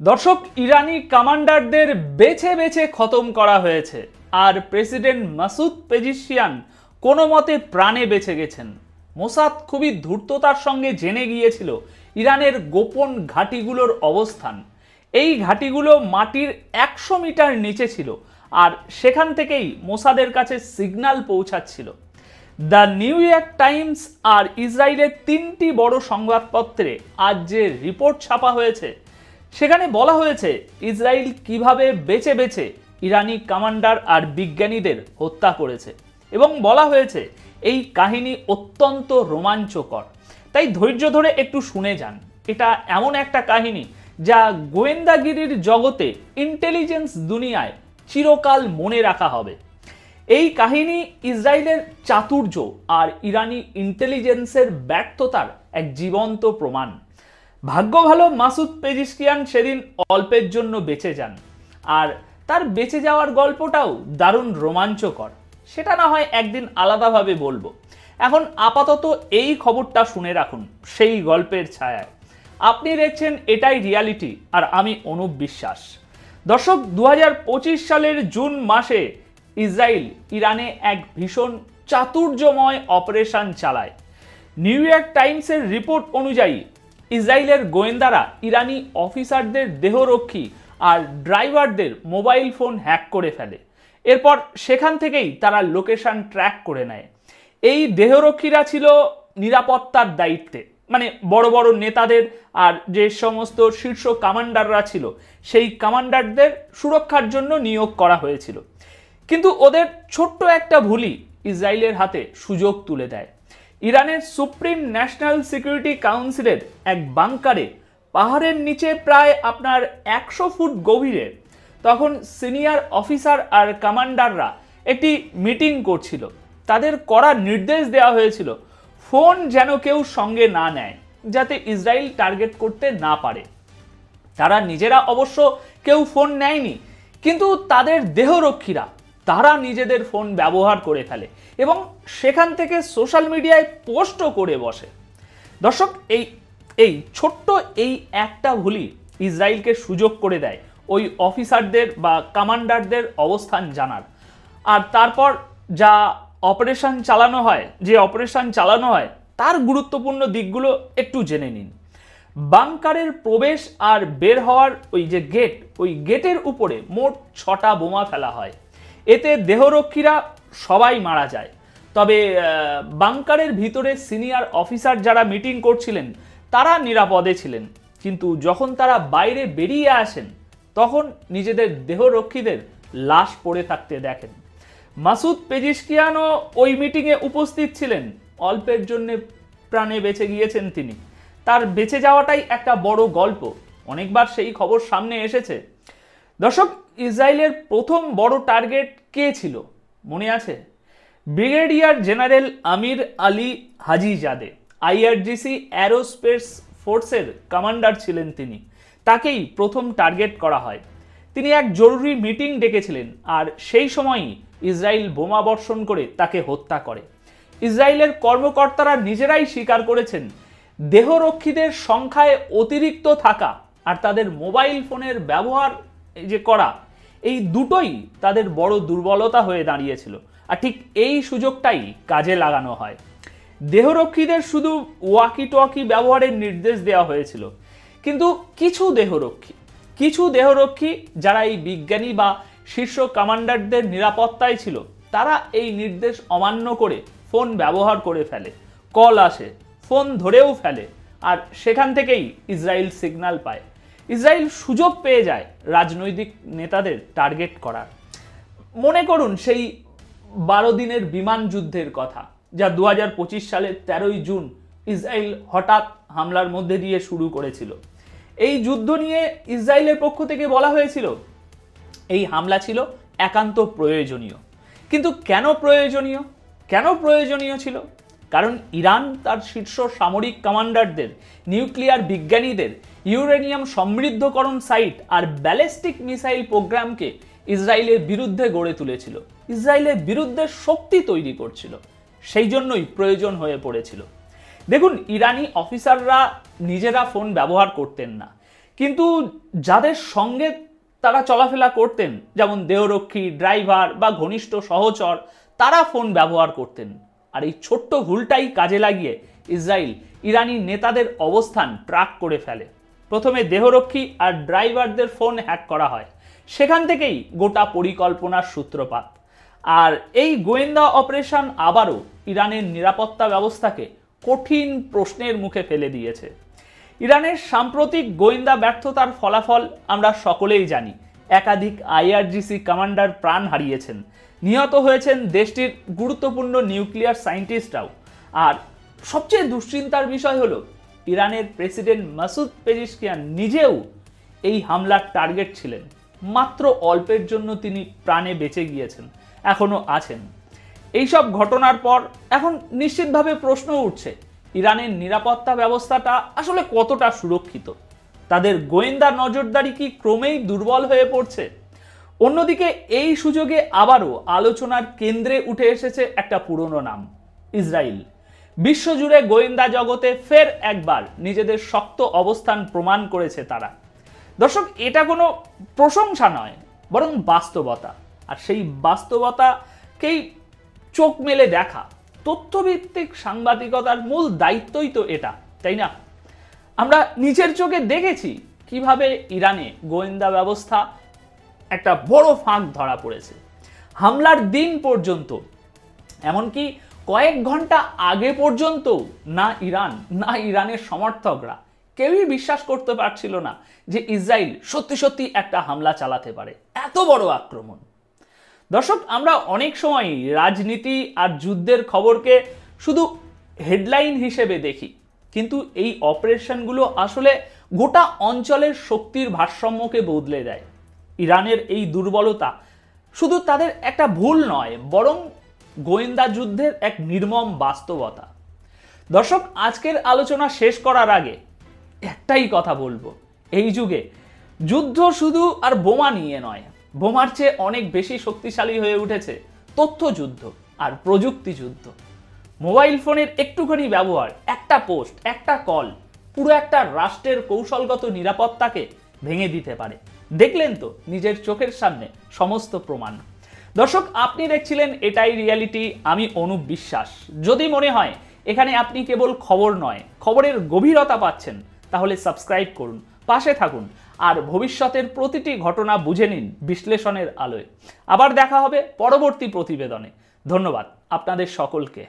দর্শক, ইরানি কমান্ডারদের বেছে বেছে খতম করা হয়েছে আর প্রেসিডেন্ট মাসুদ পেজিশকিয়ান কোনো মতে প্রাণে বেঁচে গেছেন। মোসাদ খুবই ধূর্ততার সঙ্গে জেনে গিয়েছিল ইরানের গোপন ঘাঁটিগুলোর অবস্থান। এই ঘাঁটিগুলো মাটির 100 মিটার নিচে ছিল আর সেখান থেকেই মোসাদের কাছে সিগন্যাল পৌঁছাচ্ছিল। দ্য নিউ ইয়র্ক টাইমস আর ইসরায়েলের 3টি বড় সংবাদপত্রে আজ যে রিপোর্ট ছাপা হয়েছে সেখানে বলা হয়েছে ইসরায়েল কিভাবে বেছে বেছে ইরানি কমান্ডার আর বিজ্ঞানীদের হত্যা করেছে এবং বলা হয়েছে এই কাহিনী অত্যন্ত রোমাঞ্চকর। তাই ধৈর্য ধরে একটু শুনে যান। এটা এমন একটা কাহিনী যা গোয়েন্দাগিরির জগতে, ইন্টেলিজেন্স দুনিয়ায় চিরকাল মনে রাখা হবে। এই কাহিনী ইসরায়েলের চাতুর্য আর ইরানি ইন্টেলিজেন্সের ব্যর্থতার এক জীবন্ত প্রমাণ। ভাগ্য ভালো মাসুদ পেজিশকিয়ান সেদিন অল্পের জন্য বেঁচে যান, আর তার বেঁচে যাওয়ার গল্পটাও দারুণ রোমাঞ্চকর। সেটা না হয় একদিন আলাদাভাবে বলবো। এখন আপাতত এই খবরটা শুনে রাখুন সেই গল্পের ছায়ায়। আপনি দেখছেন এটাই রিয়ালিটি, আর আমি অনুপ বিশ্বাস। দর্শক, 2025 সালের জুন মাসে ইসরায়েল ইরানে এক ভীষণ চাতুর্যময় অপারেশন চালায়। নিউ ইয়র্ক টাইমসের রিপোর্ট অনুযায়ী ইসরায়েলের গোয়েন্দারা ইরানি অফিসারদের দেহরক্ষী আর ড্রাইভারদের মোবাইল ফোন হ্যাক করে ফেলে। এরপর সেখান থেকেই তারা লোকেশন ট্র্যাক করে নেয়। এই দেহরক্ষীরা ছিল নিরাপত্তার দায়িত্বে, মানে বড় বড় নেতাদের আর যে সমস্ত শীর্ষ কমান্ডাররা ছিল সেই কমান্ডারদের সুরক্ষার জন্য নিয়োগ করা হয়েছিল। কিন্তু ওদের ছোট্ট একটা ভুলই ইসরায়েলের হাতে সুযোগ তুলে দেয়। ইরানের সুপ্রিম ন্যাশনাল সিকিউরিটি কাউন্সিলের এক বাংকারে পাহাড়ের নিচে প্রায় 100 ফুট গভীরে তখন সিনিয়র অফিসার আর কমান্ডাররা একটি মিটিং করছিল। তাদের কড়া নির্দেশ দেওয়া হয়েছিল ফোন যেন কেউ সঙ্গে না নেয়, যাতে ইসরায়েল টার্গেট করতে না পারে। তারা নিজেরা অবশ্য কেউ ফোন নেয়নি, কিন্তু তাদের দেহরক্ষীরা তারা নিজেদের ফোন ব্যবহার করে ফেলে এবং সেখান থেকে সোশ্যাল মিডিয়ায় পোস্টও করে বসে। দর্শক, এই ছোট্ট একটা ভুলই ইসরায়েলকে সুযোগ করে দেয় ওই অফিসারদের বা কমান্ডারদের অবস্থান জানার। আর তারপর যে অপারেশন চালানো হয় তার গুরুত্বপূর্ণ দিকগুলো একটু জেনে নিন। বাংকারের প্রবেশ আর বের হওয়ার ওই যে গেট, ওই গেটের উপরে মোট 6টা বোমা ফেলা হয়। এতে দেহরক্ষীরা সবাই মারা যায়। তবে বাংকারের ভিতরে সিনিয়র অফিসার যারা মিটিং করছিলেন তারা নিরাপদে ছিলেন, কিন্তু যখন তারা বাইরে বেরিয়ে আসেন তখন নিজেদের দেহরক্ষীদের লাশ পড়ে থাকতে দেখেন। মাসুদ পেজিশকিয়ানও ওই মিটিংয়ে উপস্থিত ছিলেন। অল্পের জন্য প্রাণে বেঁচে গিয়েছেন তিনি। তার বেঁচে যাওয়াটাই একটা বড় গল্প। অনেকবার সেই খবর সামনে এসেছে। দর্শক, ইসরায়েলের প্রথম বড় টার্গেট কে ছিল মনে আছে? ব্রিগেডিয়ার জেনারেল আমির আলী হাজিজাদে, আইআরজিসি অ্যারোস্পেস ফোর্সের কমান্ডার ছিলেন তিনি। তাকেই প্রথম টার্গেট করা হয়। তিনি এক জরুরি মিটিং ডেকেছিলেন আর সেই সময়ই ইসরায়েল বোমা বর্ষণ করে তাকে হত্যা করে। ইসরায়েলের কর্মকর্তারা নিজেরাই স্বীকার করেছেন দেহরক্ষীদের সংখ্যায় অতিরিক্ত থাকা আর তাদের মোবাইল ফোনের ব্যবহার করা, এই দুটোই তাদের বড় দুর্বলতা হয়ে দাঁড়িয়েছিল। আর ঠিক এই সুযোগটাই কাজে লাগানো হয়। দেহরক্ষীদের শুধু ওয়াকি টোয়াকি ব্যবহারের নির্দেশ দেওয়া হয়েছিল, কিন্তু কিছু দেহরক্ষী যারা এই বিজ্ঞানী বা শীর্ষ কমান্ডারদের নিরাপত্তায় ছিল তারা এই নির্দেশ অমান্য করে ফোন ব্যবহার করে ফেলে। কল আসে, ফোন ধরেও ফেলে, আর সেখান থেকেই ইসরায়েল সিগন্যাল পায়। ইসরায়েল সুযোগ পেয়ে যায় রাজনৈতিক নেতাদের টার্গেট করার। মনে করুন সেই 12 দিনের বিমান যুদ্ধের কথা, যা 2025 সালের 13ই জুন ইসরায়েল হঠাৎ হামলার মধ্যে দিয়ে শুরু করেছিল। এই যুদ্ধ নিয়ে ইসরায়েলের পক্ষ থেকে বলা হয়েছিল এই হামলা ছিল একান্ত প্রয়োজনীয়। কিন্তু কেন প্রয়োজনীয় ছিল? কারণ ইরান তার শীর্ষ সামরিক কমান্ডারদের, নিউক্লিয়ার বিজ্ঞানীদের, ইউরেনিয়াম সমৃদ্ধকরণ সাইট আর ব্যালিস্টিক মিসাইল প্রোগ্রামকে ইসরায়েলের বিরুদ্ধে গড়ে তুলেছিল, ইসরায়েলের বিরুদ্ধে শক্তি তৈরি করছিল। সেই জন্যই প্রয়োজন হয়ে পড়েছিল। দেখুন, ইরানি অফিসাররা নিজেরা ফোন ব্যবহার করতেন না, কিন্তু যাদের সঙ্গে তারা চলাফেরা করতেন, যেমন দেহরক্ষী, ড্রাইভার বা ঘনিষ্ঠ সহচর, তারা ফোন ব্যবহার করতেন। আর এই ছোট্ট ভুলটাই কাজে লাগিয়ে ইসরায়েল ইরানি নেতাদের অবস্থান ট্র্যাক করে ফেলে। প্রথমে দেহরক্ষী আর ড্রাইভারদের ফোন হ্যাক করা হয়, সেখান থেকেই গোটা পরিকল্পনার সূত্রপাত। আর এই গোয়েন্দা অপারেশন আবারও ইরানের নিরাপত্তা ব্যবস্থাকে কঠিন প্রশ্নের মুখে ফেলে দিয়েছে। ইরানের সাম্প্রতিক গোয়েন্দা ব্যর্থতার ফলাফল আমরা সকলেই জানি। একাধিক আইআরজিসি কমান্ডার প্রাণ হারিয়েছেন, নিহত হয়েছেন দেশটির গুরুত্বপূর্ণ নিউক্লিয়ার সায়েন্টিস্টরাও। আর সবচেয়ে দুশ্চিন্তার বিষয় হলো ইরানের প্রেসিডেন্ট মাসুদ পেজিশকিয়ান নিজেও এই হামলার টার্গেট ছিলেন। মাত্র অল্পের জন্য তিনি প্রাণে বেঁচে গিয়েছেন, এখনো আছেন। এইসব ঘটনার পর এখন নিশ্চিতভাবে প্রশ্ন উঠছে, ইরানের নিরাপত্তা ব্যবস্থাটা আসলে কতটা সুরক্ষিত? তাদের গোয়েন্দা নজরদারি কি ক্রমেই দুর্বল হয়ে পড়ছে? অন্যদিকে এই সুযোগে আবারও আলোচনার কেন্দ্রে উঠে এসেছে একটা পুরনো নাম, ইসরায়েল। বিশ্বজুড়ে গোয়েন্দা জগতে ফের একবার নিজেদের শক্ত অবস্থান প্রমাণ করেছে তারা। দর্শক, এটা কোনো প্রশংসা নয়, বরং বাস্তবতা। আর সেই বাস্তবতাকেই চোখ মেলে দেখা, তথ্যভিত্তিক সাংবাদিকতার মূল দায়িত্বই তো এটা, তাই না? আমরা নিজের চোখে দেখেছি কিভাবে ইরানে গোয়েন্দা ব্যবস্থা একটা বড় ফাঁক ধরা পড়েছে। হামলার দিন পর্যন্ত, এমনকি কয়েক ঘন্টা আগে পর্যন্ত না ইরান না ইরানের সমর্থকরা কেউই বিশ্বাস করতে পারছিল না যে ইসরায়েল সত্যি সত্যি একটা হামলা চালাতে পারে, এত বড় আক্রমণ। দর্শক, আমরা অনেক সময় রাজনীতি আর যুদ্ধের খবরকে শুধু হেডলাইন হিসেবে দেখি, কিন্তু এই অপারেশনগুলো আসলে গোটা অঞ্চলের শক্তির ভারসাম্যকে বদলে দেয়। ইরানের এই দুর্বলতা শুধু তাদের একটা ভুল নয়, বরং গোয়েন্দা যুদ্ধের এক নির্মম বাস্তবতা। দর্শক, আজকের আলোচনা শেষ করার আগে একটাই কথা বলবো, এই যুগে যুদ্ধ শুধু আর বোমা নিয়ে নয়, বোমার চেয়ে অনেক বেশি শক্তিশালী হয়ে উঠেছে তথ্যযুদ্ধ আর প্রযুক্তি যুদ্ধ। মোবাইল ফোনের একটুখানি ব্যবহার, একটা পোস্ট, একটা কল পুরো একটা রাষ্ট্রের কৌশলগত নিরাপত্তাকে ভেঙে দিতে পারে। দেখলেন তো নিজের চোখের সামনে সমস্ত প্রমাণ। দর্শক, আপনি দেখছিলেন এটাই রিয়ালিটি, আমি অনুপ বিশ্বাস। যদি মনে হয় এখানে আপনি কেবল খবর নয়, খবরের গভীরতা পাচ্ছেন, তাহলে সাবস্ক্রাইব করুন, পাশে থাকুন আর ভবিষ্যতের প্রতিটি ঘটনা বুঝে নিন বিশ্লেষণের আলোয়। আবার দেখা হবে পরবর্তী প্রতিবেদনে। ধন্যবাদ আপনাদের সকলকে।